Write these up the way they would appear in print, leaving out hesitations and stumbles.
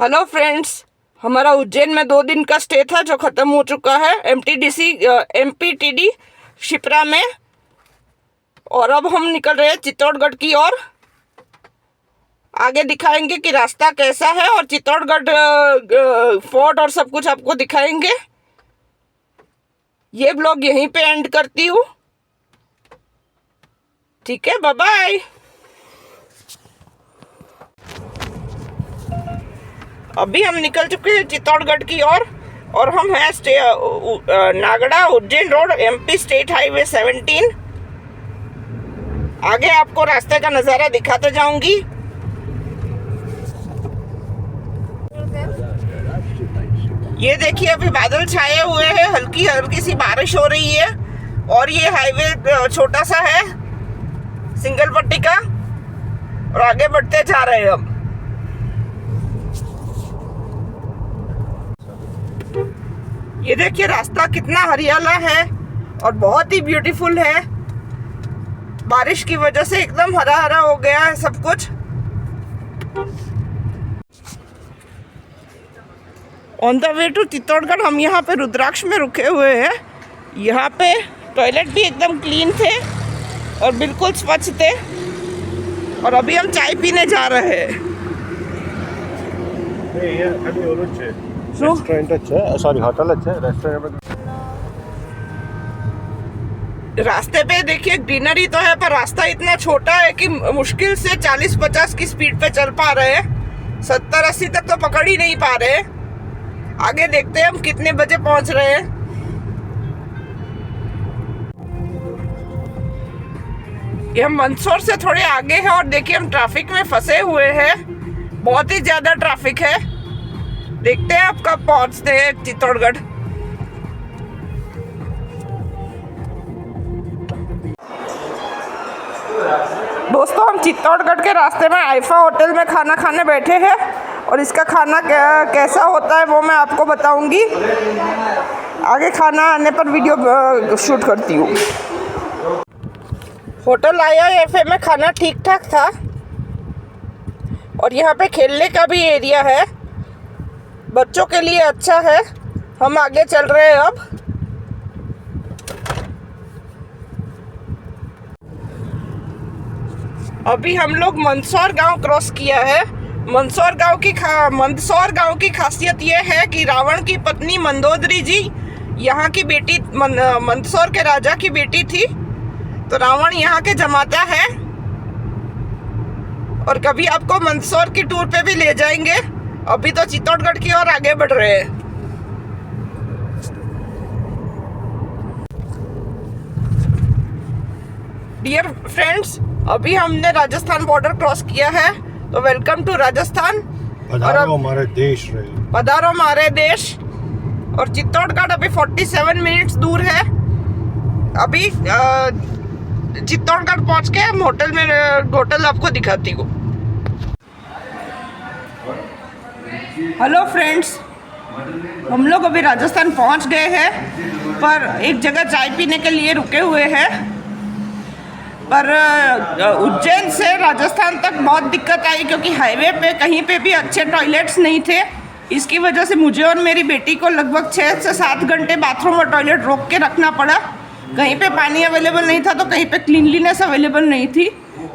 Hello friends, हमारा उज्जैन में 2 दिन का स्टे था जो ख़त्म हो चुका है एमपीटीडी शिप्रा में। और अब हम निकल रहे हैं चित्तौड़गढ़ की ओर। आगे दिखाएंगे कि रास्ता कैसा है और चित्तौड़गढ़ फोर्ट और सब कुछ आपको दिखाएंगे। ये ब्लॉग यहीं पे एंड करती हूँ। ठीक है, बाय बाय। अभी हम निकल चुके हैं चित्तौड़गढ़ की ओर और हम हैं Nagda Ujjain road MP state highway 17। आगे आपको रास्ते का नज़ारा दिखाते जाऊंगी। ये देखिए, अभी बादल छाए हुए हैं, हल्की हल्की सी बारिश हो रही है और ये हाईवे छोटा सा है, सिंगल पट्टी का। और आगे बढ़ते जा रहे हैं हम। ये देखिए रास्ता कितना हरियाला है और बहुत ही ब्यूटीफुल है। बारिश की वजह से एकदम हरा हरा हो गया है सब कुछ। On the way to Chittorgarh हम यहाँ पे रुद्राक्ष में रुके हुए हैं। यहाँ पे टॉयलेट भी एकदम क्लीन थे और बिल्कुल स्वच्छ थे। और अभी हम चाय पीने जा रहे हैं। रेस्टोरेंट अच्छा है, सॉरी होटल अच्छा है। रेस्टोरेंट रास्ते पे देखिए ग्रीनरी तो है, पर रास्ता इतना छोटा है कि मुश्किल से 40-50 की स्पीड पे चल पा रहे हैं। 70-80 तक तो पकड़ ही नहीं पा रहे। आगे देखते हैं हम कितने बजे पहुंच रहे हैं। ये हम मंदसौर से थोड़े आगे हैं और देखिए हम ट्रैफिक में फंसे हुए हैं। बहुत ही ज्यादा ट्रैफिक है। देखते हैं आप कब पहुंचते हैं चित्तौड़गढ़। दोस्तों, हम चित्तौड़गढ़ के रास्ते में आइफा होटल में खाना खाने बैठे हैं और इसका खाना कैसा होता है वो मैं आपको बताऊंगी। आगे खाना आने पर वीडियो शूट करती हूँ। होटल IIFA में खाना ठीक ठाक था और यहाँ पे खेलने का भी एरिया है, बच्चों के लिए अच्छा है। हम आगे चल रहे हैं अब। अभी हम लोग मंदसौर गांव क्रॉस किया है। मंदसौर गांव की खासियत यह है कि रावण की पत्नी मंदोदरी जी यहाँ की बेटी, मंदसौर के राजा की बेटी थी। तो रावण यहाँ के जमाता है और कभी आपको मंदसौर की टूर पे भी ले जाएंगे। अभी तो चित्तौड़गढ़ की ओर आगे बढ़ रहे हैं। डियर फ्रेंड्स, अभी हमने राजस्थान बॉर्डर क्रॉस किया है, तो वेलकम टू राजस्थान। पधारो हमारे देश रे। पधारो हमारे देश। और चित्तौड़गढ़ अभी 47 मिनट्स दूर है। अभी चित्तौड़गढ़ पहुंच के हम होटल आपको दिखाती हूँ। हेलो फ्रेंड्स, हम लोग अभी राजस्थान पहुंच गए हैं, पर एक जगह चाय पीने के लिए रुके हुए हैं। पर उज्जैन से राजस्थान तक बहुत दिक्कत आई क्योंकि हाईवे पे कहीं पे भी अच्छे टॉयलेट्स नहीं थे। इसकी वजह से मुझे और मेरी बेटी को लगभग 6 से 7 घंटे बाथरूम और टॉयलेट रोक के रखना पड़ा। कहीं पे पानी अवेलेबल नहीं था तो कहीं पे क्लीनलीनेस अवेलेबल नहीं थी।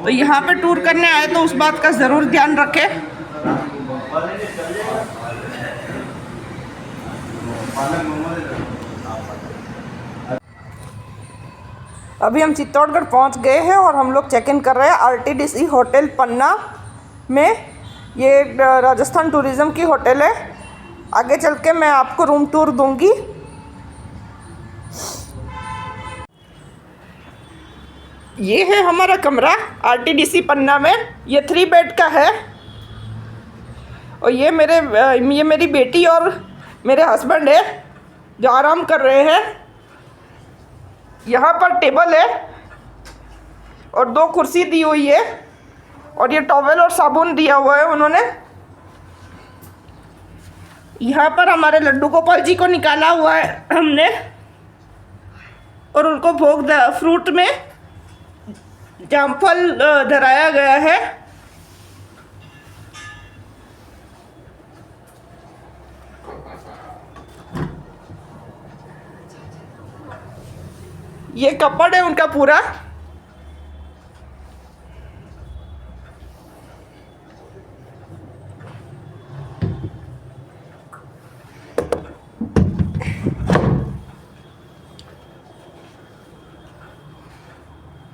तो यहाँ पे टूर करने आए तो उस बात का ज़रूर ध्यान रखें। अभी हम चित्तौड़गढ़ पहुँच गए हैं और हम लोग चेक इन कर रहे हैं RTDC होटल पन्ना में। ये राजस्थान टूरिज़्म की होटल है। आगे चल के मैं आपको रूम टूर दूंगी। ये है हमारा कमरा RTDC पन्ना में। ये 3 बेड का है और ये मेरी बेटी और मेरे हस्बैंड है जो आराम कर रहे हैं। यहाँ पर टेबल है और 2 कुर्सी दी हुई है और ये टॉवेल और साबुन दिया हुआ है उन्होंने। यहाँ पर हमारे लड्डू गोपाल जी को निकाला हुआ है हमने और उनको भोग फ्रूट में जामफल धराया गया है। ये कपड़ है उनका पूरा।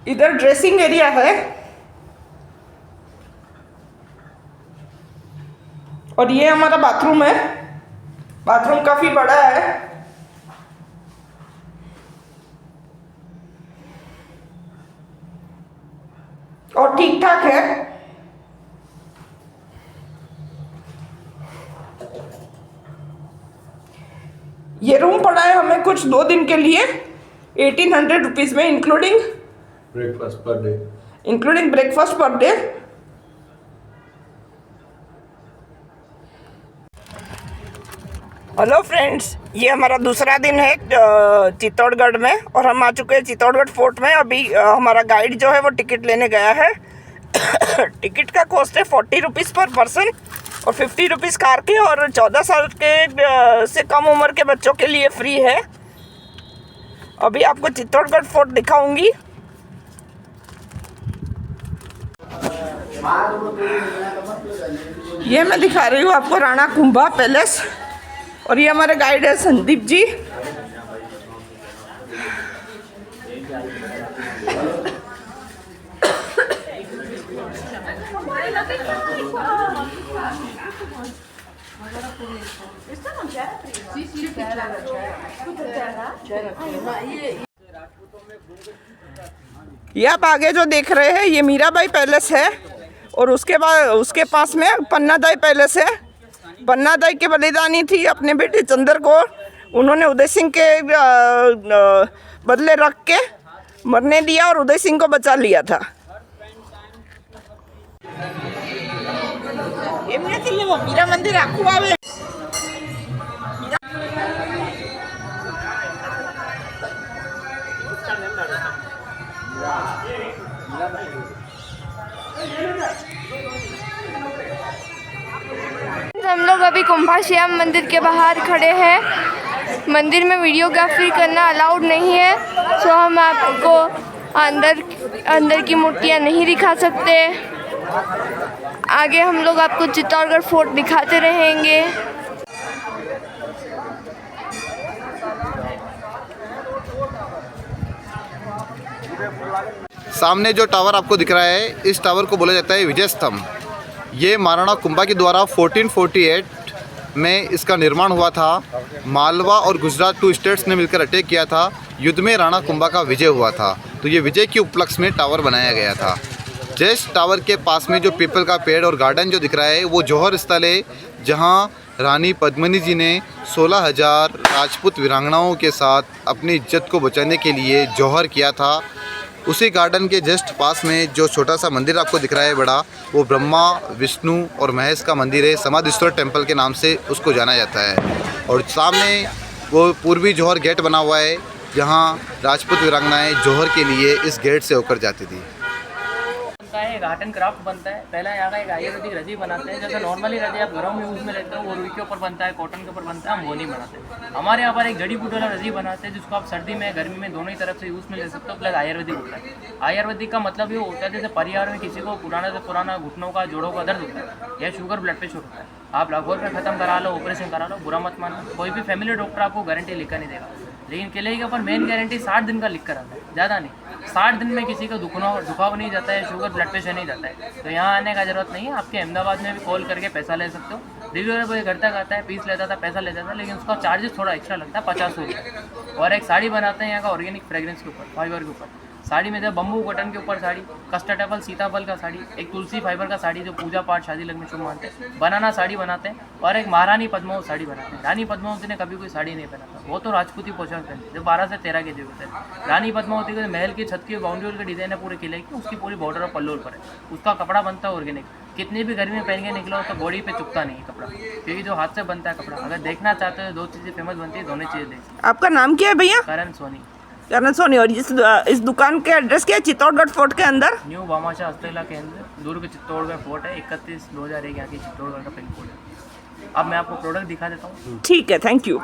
इधर ड्रेसिंग एरिया है और ये हमारा बाथरूम है। बाथरूम काफी बड़ा है। और ठीक ठाक है। ये रूम पड़ा है हमें कुछ 2 दिन के लिए 1800 रुपीज में, including breakfast per day. Breakfast per day. Hello friends, ये हमारा दूसरा दिन है चित्तौड़गढ़ में और हम आ चुके हैं चित्तौड़गढ़ फोर्ट में। अभी हमारा गाइड जो है वो टिकट लेने गया है। टिकट का कॉस्ट है 40 रुपीज़ पर पर्सन और 50 रुपीज़ कार के, और 14 साल के से कम उम्र के बच्चों के लिए फ्री है। अभी आपको चित्तौड़गढ़ फोर्ट दिखाऊंगी। ये मैं दिखा रही हूँ आपको राणा कुंभा पैलेस, और ये हमारे गाइड है संदीप जी। ये आप आगे जो देख रहे हैं ये मीराबाई पैलेस है, और उसके बाद उसके पास में पन्नादाई पैलेस है। पन्नादाई के बलिदानी थी अपने बेटे चंद्र को, उन्होंने उदय सिंह के बदले रख के मरने दिया और उदय सिंह को बचा लिया था। मीरा मंदिर आखू आवे। हम लोग अभी कुंभा श्याम मंदिर के बाहर खड़े हैं। मंदिर में वीडियोग्राफी करना अलाउड नहीं है, सो हम आपको अंदर की मूर्तियाँ नहीं दिखा सकते। आगे हम लोग आपको चित्तौड़गढ़ फोर्ट दिखाते रहेंगे। सामने जो टावर आपको दिख रहा है, इस टावर को बोला जाता है विजय स्तंभ। ये महाराणा कुंभा के द्वारा 1448 में इसका निर्माण हुआ था। मालवा और गुजरात 2 स्टेट्स ने मिलकर अटैक किया था। युद्ध में राणा कुंभा का विजय हुआ था, तो ये विजय के उपलक्ष्य में टावर बनाया गया था। जस्ट टावर के पास में जो पीपल का पेड़ और गार्डन जो दिख रहा है वो जौहर स्थल है, जहाँ रानी पद्मिनी जी ने 16,000 राजपूत वीरांगनाओं के साथ अपनी इज्जत को बचाने के लिए जौहर किया था। उसी गार्डन के जस्ट पास में जो छोटा सा मंदिर आपको दिख रहा है बड़ा, वो ब्रह्मा विष्णु और महेश का मंदिर है। समाधीश्वर टेम्पल के नाम से उसको जाना जाता है। और सामने वो पूर्वी जौहर गेट बना हुआ है, जहाँ राजपूत वीरांगनाएँ जौहर के लिए इस गेट से होकर जाती थी। एक आर्ट एंड क्राफ्ट बनता है। पहला यहाँ का एक आयुर्वेदिक रजी बनाते हैं। जैसे नॉर्मली रजी आप घरों में यूज़ में लेते हो, वो रुई के ऊपर बनता है, कॉटन के ऊपर बनता है, हम वो नहीं बनाते। हमारे यहाँ पर एक जड़ी बूटी वाला रजी बनाते हैं, जिसको आप सर्दी में गर्मी में दोनों ही तरफ से यूज़ में ले सकते हो। प्लस आयुर्वेदिक होता है। आयुर्वेदिक का मतलब ये होता है जैसे परिवार में किसी को पुराना से पुराना घुटनों का, जोड़ों का दर्द होता है या शुगर ब्लड प्रेशर होता है, आप लाखों रुपये खत्म करा लो, ऑपरेशन करा लो, बुरा मत मानना। कोई भी फैमिली डॉक्टर आपको गारंटी लिखकर नहीं देगा, लेकिन किले के ऊपर मेन गारंटी 60 दिन का लिख कर आता है, ज़्यादा नहीं। 60 दिन में किसी का दुखाव नहीं जाता है, शुगर ब्लड प्रेशर नहीं जाता है, तो यहाँ आने का जरूरत नहीं है। आपके अहमदाबाद में भी कॉल करके पैसा ले सकते हो। डिलीवरी बॉय घर तक आता है, पीस लेता था, पैसा ले जाता है, लेकिन उसका चार्जेस थोड़ा एक्स्ट्रा लगता है, 50 रुपये। और एक साड़ी बनाते हैं यहाँ का ऑर्गेनिक फ्रेग्रेंस के ऊपर, फाइबर के ऊपर। साड़ी में जब बम्बू कॉटन के ऊपर साड़ी, कस्टर्ड एप्पल सीताफल का साड़ी, एक तुलसी फाइबर का साड़ी जो पूजा पाठ शादी लगने शुभ मानते हैं, बनाना साड़ी बनाते हैं, और एक महारानी पद्मावत साड़ी बनाते हैं। रानी पद्मावती ने कभी कोई साड़ी नहीं पहना था, वो तो राजपूती पोशाक पहनती जो 12 से 13 के होते हैं। रानी पद्मावती के महल की छत की बाउंड्री का डिजाइन है पूरे किले की, उसकी पूरी बॉर्डर और पल्लू पर है। उसका कपड़ा बनता है ऑर्गेनिक। कितनी भी गर्मी में पहन के निकलो तो बॉडी पे चुपता नहीं कपड़ा, क्योंकि जो हाथ से बनता है कपड़ा। अगर देखना चाहते हो 2 चीज़ें फेमस बनती है, दोनों चीज़ें देखिए। आपका नाम क्या है भैया? करण सोनी। करण सोनी। और इस दुकान के एड्रेस क्या है? चित्तौड़गढ़ फोर्ट के अंदर, न्यू भामाशाह हस्तकला के अंदर, दुर्ग चित्तौड़गढ़ फोर्ट है। 31/2001 यहाँ की चित्तौड़गढ़ का पिन कोड है। अब मैं आपको प्रोडक्ट दिखा देता हूँ। ठीक है, थैंक यू।